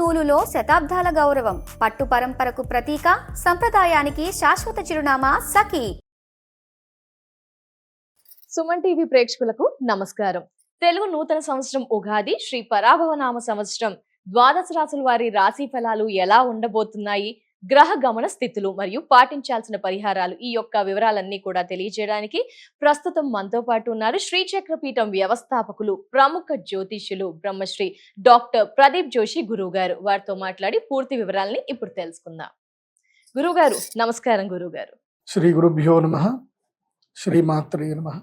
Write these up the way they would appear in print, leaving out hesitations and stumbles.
నూలులో శతాబ్దాల గౌరవం, పట్టు పరంపరకు ప్రతీక, సంప్రదాయానికి శాశ్వత చిరునామా సఖీ. సుమన్ టీవీ ప్రేక్షకులకు నమస్కారం. తెలుగు నూతన సంవత్సరం ఉగాది, శ్రీ పరాభవనామ సంవత్సరం ద్వాదశ రాశుల వారి రాశి ఫలాలు ఎలా ఉండబోతున్నాయి, గ్రహ గమన స్థితులు మరియు పాటించాల్సిన పరిహారాలు, ఈ యొక్క వివరాలన్నీ కూడా తెలియజేయడానికి ప్రస్తుతం మనతో పాటు ఉన్నారు శ్రీచక్రపీఠం వ్యవస్థాపకులు, ప్రముఖ జ్యోతిష్యులు బ్రహ్మశ్రీ డాక్టర్ ప్రదీప్ జోషి గురువు గారు. వారితో మాట్లాడి పూర్తి వివరాలని ఇప్పుడు తెలుసుకుందాం. గురువు గారు నమస్కారం. గురువు గారు, శ్రీ గురుభ్యో నమః. శ్రీమాత్రే నమః.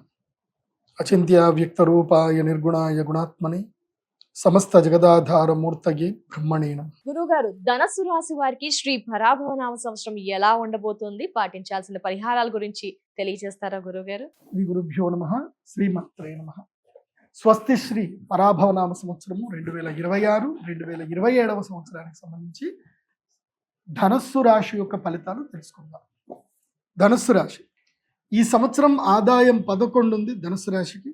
అచింత్య వ్యక్త రూపాయ నిర్గుణాయ గుణాత్మని సమస్త జగదాధార మూర్తయే బ్రహ్మణే నమః. గురువు గారు, ధనస్సు రాశి వారికి శ్రీ పరాభవనామ సంవత్సరం ఎలా ఉండబోతుంది, పాటించాల్సిన పరిహారాల గురించి తెలియజేస్తారా గురువు గారు? శ్రీ గురుభ్యో నమః. శ్రీమాత్రే నమః. స్వస్తి శ్రీ పరాభవనామ సంవత్సరము 2026 2027 సంవత్సరానికి సంబంధించి ధనస్సు రాశి యొక్క ఫలితాలు తెలుసుకుందాం. ధనస్సు రాశి ఈ సంవత్సరం ఆదాయం 11 ఉంది ధనుసు రాశికి,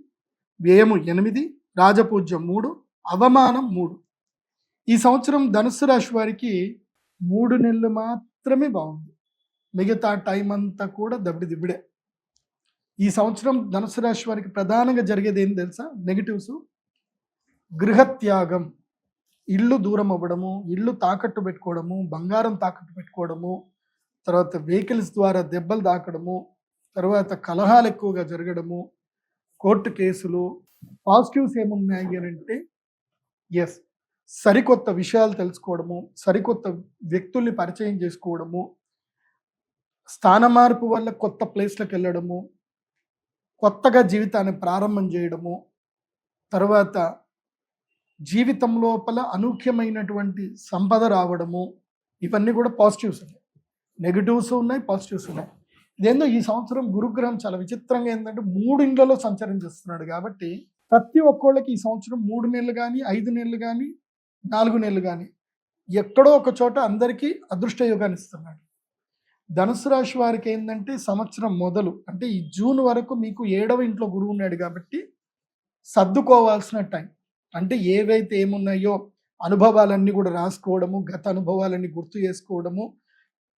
వ్యయము 8, రాజపూజ్యం 3, అవమానం 3. ఈ సంవత్సరం ధనుసు రాశి వారికి 3 నెలలు మాత్రమే బాగుంది, మిగతా టైం అంతా కూడా దబ్బిడిదిబ్బిడే. ఈ సంవత్సరం ధనుసు రాశి వారికి ప్రధానంగా జరిగేది ఏం తెలుసా? నెగిటివ్స్. గృహత్యాగం, ఇల్లు దూరం అవ్వడము, ఇల్లు తాకట్టు పెట్టుకోవడము, బంగారం తాకట్టు పెట్టుకోవడము, తర్వాత వెహికల్స్ ద్వారా దెబ్బలు తాకడము, తర్వాత కలహాలు ఎక్కువగా జరగడము, కోర్టు కేసులు. పాజిటివ్స్ ఏమున్నాయి అని అంటే, ఎస్, సరికొత్త విషయాలు తెలుసుకోవడము, సరికొత్త వ్యక్తుల్ని పరిచయం చేసుకోవడము, స్థాన మార్పు వల్ల కొత్త ప్లేస్లకు వెళ్ళడము, కొత్తగా జీవితాన్ని ప్రారంభం చేయడము, తర్వాత జీవితం లోపల అనూఖ్యమైనటువంటి సంపద రావడము, ఇవన్నీ కూడా పాజిటివ్స్ ఉన్నాయి. నెగిటివ్స్ ఉన్నాయి, పాజిటివ్స్ ఉన్నాయి. ఇదేందో ఈ సంవత్సరం గురుగ్రహం చాలా విచిత్రంగా ఏంటంటే 3 ఇండ్లలో సంచారం చేస్తున్నాడు కాబట్టి ప్రతి ఒక్కళ్ళకి ఈ సంవత్సరం 3 నెలలు కానీ 5 నెలలు కానీ 4 నెలలు కానీ ఎక్కడో ఒక చోట అందరికీ అదృష్ట యోగాన్ని ఇస్తున్నాడు. ధనుసు రాశి వారికి ఏంటంటే సంవత్సరం మొదలు అంటే ఈ జూన్ వరకు మీకు 7వ ఇంట్లో గురువు ఉన్నాడు కాబట్టి సర్దుకోవాల్సిన టైం. అంటే ఏవైతే ఏమున్నాయో అనుభవాలన్నీ కూడా రాసుకోవడము, గత అనుభవాలన్నీ గుర్తు చేసుకోవడము,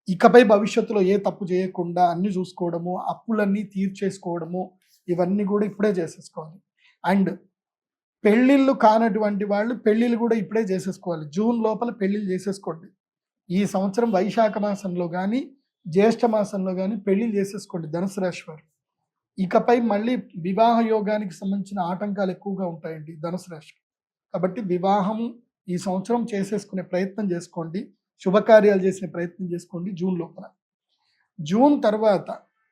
ఇకపై భవిష్యత్తులో ఏ తప్పు చేయకుండా అన్ని చూసుకోవడము, అప్పులన్నీ తీర్చేసుకోవడము, ఇవన్నీ కూడా ఇప్పుడే చేసేసుకోవాలి. అండ్ పెళ్ళిళ్ళు కానటువంటి వాళ్ళు పెళ్ళిళ్ళు కూడా ఇప్పుడే చేసేసుకోవాలి. జూన్ లోపల పెళ్ళిళ్ళు చేసేసుకోండి. ఈ సంవత్సరం వైశాఖ మాసంలో కానీ జ్యేష్ఠ మాసంలో కానీ పెళ్ళిళ్ళు చేసేసుకోండి ధనుసు రాశి వారు. ఇకపై మళ్ళీ వివాహ యోగానికి సంబంధించిన ఆటంకాలు ఎక్కువగా ఉంటాయండి ధనుసు రాశికి. కాబట్టి వివాహం ఈ సంవత్సరం చేసేసుకునే ప్రయత్నం చేసుకోండి, శుభకార్యాలు చేసిన ప్రయత్నం చేసుకోండి జూన్ లోపల. జూన్ తర్వాత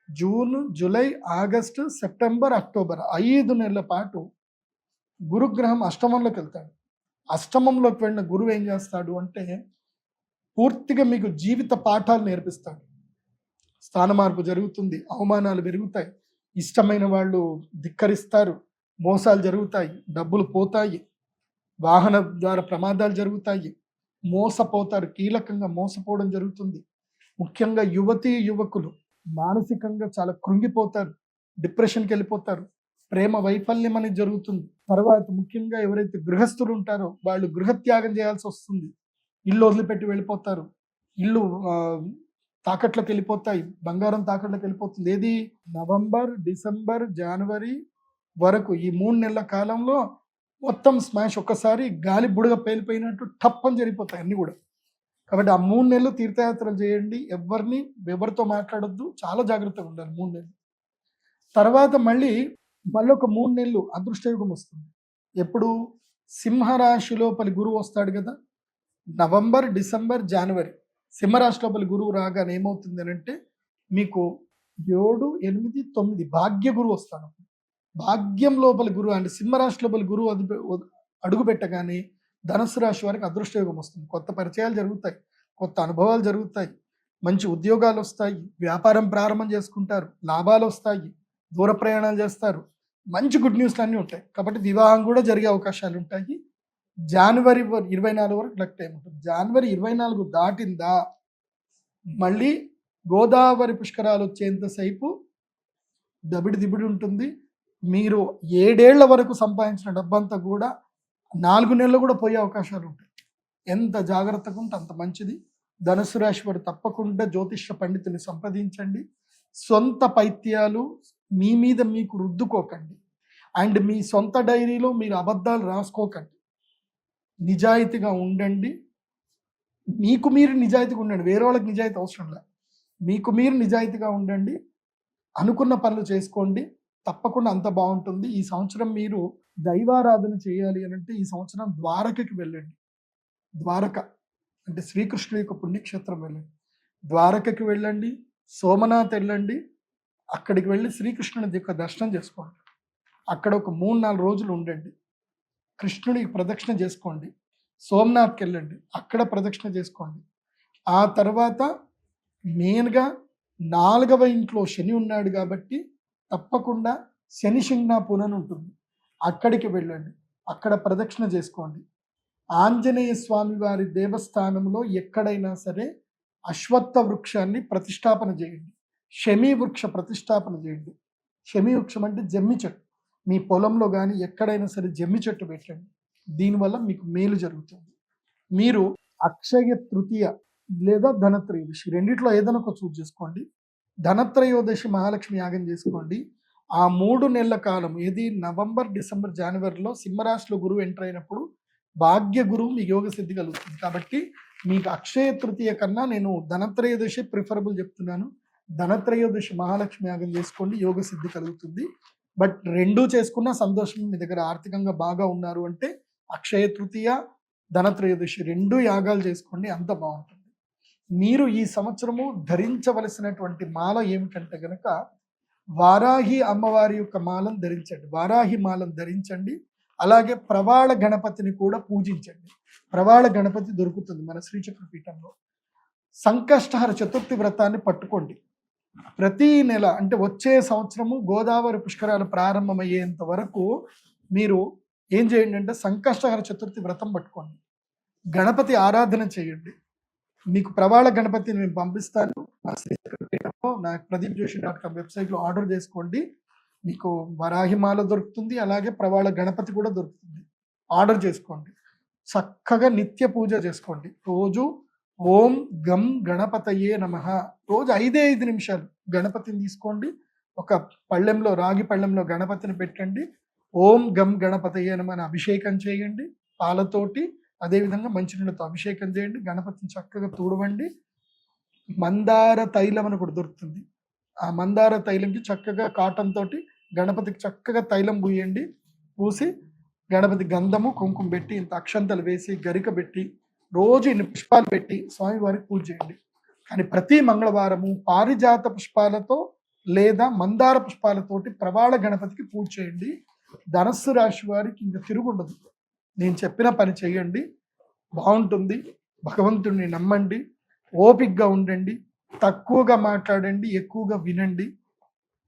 June, July, August, September, October 5 నెలల పాటు గురుగ్రహం అష్టమంలోకి వెళ్తాడు. అష్టమంలోకి వెళ్ళిన గురువు ఏం చేస్తాడు అంటే పూర్తిగా మీకు జీవిత పాఠాలు నేర్పిస్తాడు. స్థాన మార్పు జరుగుతుంది, అవమానాలు పెరుగుతాయి, ఇష్టమైన వాళ్ళు ధిక్కరిస్తారు, మోసాలు జరుగుతాయి, డబ్బులు పోతాయి, వాహన ద్వారా ప్రమాదాలు జరుగుతాయి, మోసపోతారు, కీలకంగా మోసపోవడం జరుగుతుంది. ముఖ్యంగా యువతీ యువకులు మానసికంగా చాలా కృంగిపోతారు, డిప్రెషన్కి వెళ్ళిపోతారు, ప్రేమ వైఫల్యం అనేది జరుగుతుంది. తర్వాత ముఖ్యంగా ఎవరైతే గృహస్థులు ఉంటారో వాళ్ళు గృహత్యాగం చేయాల్సి వస్తుంది, ఇల్లు వదిలిపెట్టి వెళ్ళిపోతారు, ఇల్లు తాకట్లోకి వెళ్ళిపోతాయి, బంగారం తాకట్లోకి వెళ్ళిపోతుంది. ఏది నవంబర్, డిసెంబర్, జనవరి వరకు ఈ 3 నెలల కాలంలో మొత్తం స్మాష్, ఒక్కసారి గాలి బుడగ పేలిపోయినట్టు టప్పని జరిగిపోతాయి అన్నీ కూడా. కాబట్టి ఆ 3 నెలలు తీర్థయాత్రలు చేయండి, ఎవరితో మాట్లాడొద్దు, చాలా జాగ్రత్తగా ఉండాలి 3 నెలలు. తర్వాత మళ్ళీ ఒక 3 నెలలు అదృష్టయుగం వస్తుంది. ఎప్పుడు? సింహరాశి లోపలి గురువు వస్తాడు కదా, నవంబర్, డిసెంబర్, జనవరి. సింహరాశి లోపలి గురువు రాగానే ఏమవుతుంది అని అంటే మీకు 7, 8, 9 భాగ్య గురువు వస్తాడు. భాగ్యం లోపలి గురువు అంటే సింహరాశి లోపలి గురువు అడుగు పెట్టగానే ధనుసు రాశి వారికి అదృష్టయోగం వస్తుంది. కొత్త పరిచయాలు జరుగుతాయి, కొత్త అనుభవాలు జరుగుతాయి, మంచి ఉద్యోగాలు వస్తాయి, వ్యాపారం ప్రారంభం చేసుకుంటారు, లాభాలు వస్తాయి, దూర ప్రయాణాలు చేస్తారు, మంచి గుడ్ న్యూస్లు అన్నీ ఉంటాయి. కాబట్టి వివాహం కూడా జరిగే అవకాశాలు ఉంటాయి. జనవరి 24 వరకు లక్ టైం ఉంటుంది. జనవరి 24 దాటిందా మళ్ళీ గోదావరి పుష్కరాలు వచ్చేంతసేపు దబిడి ఉంటుంది. మీరు 7 ఏళ్ల వరకు సంపాదించిన డబ్బంతా కూడా 4 నెలలు కూడా పోయే అవకాశాలు ఉంటాయి. ఎంత జాగ్రత్తగా ఉంటే అంత మంచిది. ధనుసు రాశి వారు తప్పకుండా జ్యోతిష్య పండితుని సంప్రదించండి. సొంత పైత్యాలు మీ మీద మీకు రుద్దుకోకండి. అండ్ మీ సొంత డైరీలో మీరు అబద్ధాలు రాసుకోకండి. నిజాయితీగా ఉండండి. మీకు మీరు నిజాయితీగా ఉండండి, వేరే వాళ్ళకి నిజాయితీ అవసరం లేదు. మీకు మీరు నిజాయితీగా ఉండండి, అనుకున్న పనులు చేసుకోండి, తప్పకుండా అంత బాగుంటుంది. ఈ సంవత్సరం మీరు దైవారాధన చేయాలి అని అంటే ఈ సంవత్సరం ద్వారకకి వెళ్ళండి. ద్వారక అంటే శ్రీకృష్ణుడి యొక్క పుణ్యక్షేత్రం వెళ్ళండి. ద్వారకకి వెళ్ళండి, సోమనాథ్ వెళ్ళండి. అక్కడికి వెళ్ళి శ్రీకృష్ణుడి యొక్క దర్శనం చేసుకోండి. అక్కడ ఒక 3-4 రోజులు ఉండండి. కృష్ణుడికి ప్రదక్షిణ చేసుకోండి. సోమనాథ్కి వెళ్ళండి, అక్కడ ప్రదక్షిణ చేసుకోండి. ఆ తర్వాత మెయిన్గా 4వ ఇంట్లో శని ఉన్నాడు కాబట్టి తప్పకుండా శని శింగ్నాపూర్ అని ఉంటుంది, అక్కడికి వెళ్ళండి, అక్కడ ప్రదక్షిణ చేసుకోండి. ఆంజనేయ స్వామి వారి దేవస్థానంలో ఎక్కడైనా సరే అశ్వత్థ వృక్షాన్ని ప్రతిష్టాపన చేయండి. శమీ వృక్ష ప్రతిష్టాపన చేయండి. శమీ వృక్షం అంటే జమ్మి చెట్టు. మీ పొలంలో కానీ ఎక్కడైనా సరే జమ్మి చెట్టు పెట్టండి. దీనివల్ల మీకు మేలు జరుగుతుంది. మీరు అక్షయ తృతీయ లేదా ధనత్రయోదశి రెండిట్లో ఏదైనా ఒక చూస్ చేసుకోండి. ధనత్రయోదశి మహాలక్ష్మి యాగం చేసుకోండి. ఆ 3 నెలల కాలం ఏది నవంబర్, డిసెంబర్, జనవరిలో సింహరాశిలో గురువు ఎంటర్ అయినప్పుడు భాగ్య గురువు మీ యోగ సిద్ధి కలుగుతుంది. కాబట్టి మీకు అక్షయ తృతీయ కన్నా నేను ధనత్రయోదశి ప్రిఫరబుల్ చెప్తున్నాను. ధనత్రయోదశి మహాలక్ష్మి యాగం చేసుకోండి, యోగ సిద్ధి కలుగుతుంది. బట్ రెండూ చేసుకున్న సంతోషం. మీ దగ్గర ఆర్థికంగా బాగా ఉన్నారు అంటే అక్షయ తృతీయ, ధనత్రయోదశి 2 యాగాలు చేసుకోండి, అంత బాగుంటుంది. మీరు ఈ సంవత్సరము ధరించవలసినటువంటి మాల ఏమిటంటే గనక వారాహి అమ్మవారి యొక్క మాలను ధరించండి. వారాహి మాలను ధరించండి. అలాగే ప్రవాళ గణపతిని కూడా పూజించండి. ప్రవాళ గణపతి దొరుకుతుంది మన శ్రీచక్ర పీఠంలో. సంకష్టహర చతుర్థి వ్రతాన్ని పట్టుకోండి. ప్రతి నెల అంటే వచ్చే సంవత్సరము గోదావరి పుష్కరాలు ప్రారంభమయ్యేంత వరకు మీరు ఏం చేయండి అంటే సంకష్టహర చతుర్థి వ్రతం పట్టుకోండి. గణపతి ఆరాధన చేయండి. మీకు ప్రవాళ గణపతిని నేను పంపిస్తాను. నా pradeepjoshi.com వెబ్సైట్లో ఆర్డర్ చేసుకోండి. మీకు వరాహిమాల దొరుకుతుంది, అలాగే ప్రవాళ గణపతి కూడా దొరుకుతుంది. ఆర్డర్ చేసుకోండి. చక్కగా నిత్య పూజ చేసుకోండి. రోజు ఓం గం గణపతయే నమః రోజు 5 నిమిషాలు గణపతిని తీసుకోండి. ఒక పళ్ళెంలో, రాగి పళ్ళెంలో గణపతిని పెట్టండి. ఓం గం గణపతయే నమః అని అభిషేకం చేయండి పాలతోటి. అదేవిధంగా మంచినీళ్ళతో అభిషేకం చేయండి. గణపతిని చక్కగా తుడవండి. మందార తైలం అని కూడా దొరుకుతుంది. ఆ మందార తైలంకి చక్కగా కాటన్ తోటి గణపతికి చక్కగా తైలం పూయండి. పూసి గణపతి గంధము కుంకుమ పెట్టి ఇంత అక్షంతలు వేసి గరిక పెట్టి రోజు ఇన్ని పుష్పాలు పెట్టి స్వామివారికి పూజ చేయండి. కానీ ప్రతి మంగళవారము పారిజాత పుష్పాలతో లేదా మందార పుష్పాలతోటి ప్రవాళ గణపతికి పూజ చేయండి. ధనస్సు రాశి వారికి ఇంకా తిరుగుండదు. నేను చెప్పిన పని చేయండి, బాగుంటుంది. భగవంతుడిని నమ్మండి, ఓపికగా ఉండండి, తక్కువగా మాట్లాడండి, ఎక్కువగా వినండి,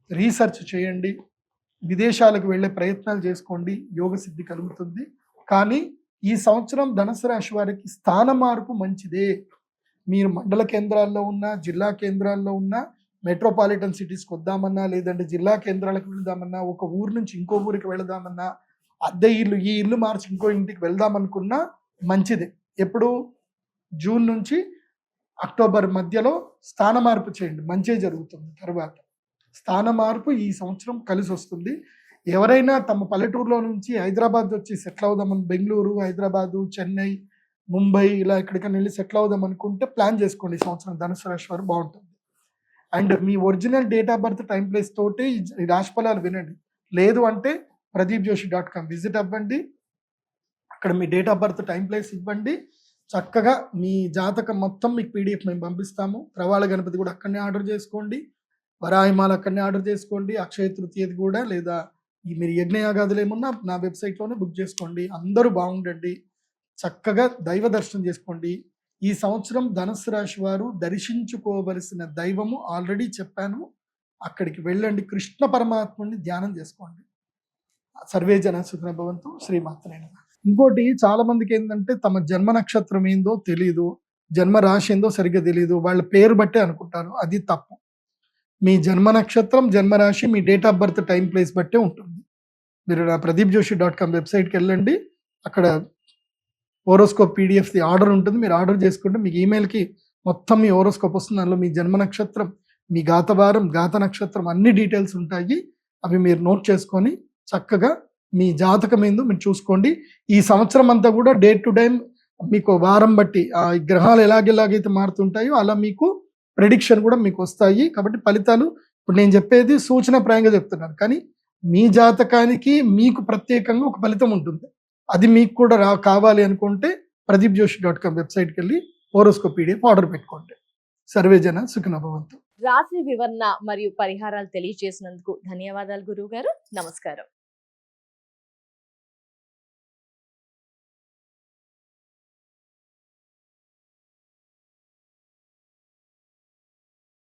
రీసెర్చ్ చేయండి, విదేశాలకు వెళ్ళే ప్రయత్నాలు చేసుకోండి, యోగ సిద్ధి కలుగుతుంది. కానీ ఈ సంవత్సరం ధనుసు రాశి వారికి స్థాన మార్పు మంచిదే. మీరు మండల కేంద్రాల్లో ఉన్న, జిల్లా కేంద్రాల్లో ఉన్న, మెట్రోపాలిటన్ సిటీస్కి వద్దామన్నా, లేదంటే జిల్లా కేంద్రాలకు వెళదామన్నా, ఒక ఊరు నుంచి ఇంకో ఊరికి వెళదామన్నా, అద్దె ఇల్లు ఈ ఇల్లు మార్చి ఇంకో ఇంటికి వెళ్దామనుకున్నా మంచిదే. ఎప్పుడు జూన్ నుంచి అక్టోబర్ మధ్యలో స్థాన మార్పు చేయండి, మంచి జరుగుతుంది. తర్వాత స్థాన మార్పు ఈ సంవత్సరం కలిసి వస్తుంది. ఎవరైనా తమ పల్లెటూరులో నుంచి హైదరాబాద్ వచ్చి సెటిల్ అవుదామని, బెంగళూరు, హైదరాబాదు, చెన్నై, ముంబై ఇలా ఎక్కడికైనా వెళ్ళి సెటిల్ అవుదాం అనుకుంటే ప్లాన్ చేసుకోండి. ఈ సంవత్సరం ధనుసు రాశి వారు బాగుంటుంది. And me original date of birth, time, place తోటి ఈ రాశి ఫలాలు వినండి. లేదు అంటే pradeepjoshi.com విజిట్ అవ్వండి. అక్కడ మీ date of birth, time, place ఇవ్వండి. చక్కగా మీ జాతకం మొత్తం మీకు PDF మేము పంపిస్తాము. ప్రవాళ గణపతి కూడా అక్కడనే ఆర్డర్ చేసుకోండి. వరాహిమాల అక్కడనే ఆర్డర్ చేసుకోండి. అక్షయ తృతీయది కూడా, లేదా మీరు యజ్ఞయాగాదులు ఏమున్నా నా వెబ్సైట్లోనే బుక్ చేసుకోండి. అందరూ బాగుండండి, చక్కగా దైవ దర్శనం చేసుకోండి. ఈ సంవత్సరం ధనుసు రాశి వారు దర్శించుకోవలసిన దైవము ఆల్రెడీ చెప్పాను, అక్కడికి వెళ్ళండి. కృష్ణ పరమాత్ముని ధ్యానం చేసుకోండి. సర్వే జన సుఖినో భవంతు. శ్రీమాత్రే నమః. ఇంకోటి, చాలా మందికి ఏంటంటే తమ జన్మ నక్షత్రం ఏందో తెలియదు, జన్మ రాశి ఏందో సరిగ్గా తెలియదు, వాళ్ళ పేరు బట్టే అనుకుంటారు. అది తప్పు. మీ జన్మ నక్షత్రం, జన్మరాశి మీ date of birth, time, place బట్టే ఉంటుంది. మీరు నా pradeepjoshi.com వెబ్సైట్కి వెళ్ళండి. అక్కడ ఓరోస్కోప్ పీడిఎఫ్ది ఆర్డర్ ఉంటుంది. మీరు ఆర్డర్ చేసుకుంటే మీకు ఈమెయిల్కి మొత్తం మీ ఓరోస్కోప్ వస్తుంది. అందులో మీ జన్మ నక్షత్రం, మీ గాతవారం, గాత నక్షత్రం అన్ని డీటెయిల్స్ ఉంటాయి. అవి మీరు నోట్ చేసుకొని చక్కగా మీ జాతకం ఏందో మీరు చూసుకోండి. ఈ సంవత్సరం అంతా కూడా డే టు డే మీకు వారం బట్టి ఆ గ్రహాలు ఎలాగైతే మారుతుంటాయో అలా మీకు ప్రెడిక్షన్ కూడా మీకు వస్తాయి. కాబట్టి ఫలితాలు ఇప్పుడు నేను చెప్పేది సూచనప్రాయంగా చెప్తున్నాను, కానీ మీ జాతకానికి మీకు ప్రత్యేకంగా ఒక ఫలితం ఉంటుంది. అది మీకు కూడా కావాలి అనుకుంటే pradeepjoshi.com వెబ్సైట్కి వెళ్ళి హోరోస్కోప్ పీడిఎఫ్ ఆర్డర్ పెట్టుకోండి. సర్వేజన సుఖినో భవంతు. రాశి వివరణ మరియు పరిహారాలు తెలియజేసినందుకు ధన్యవాదాలు గురువు గారు. నమస్కారం.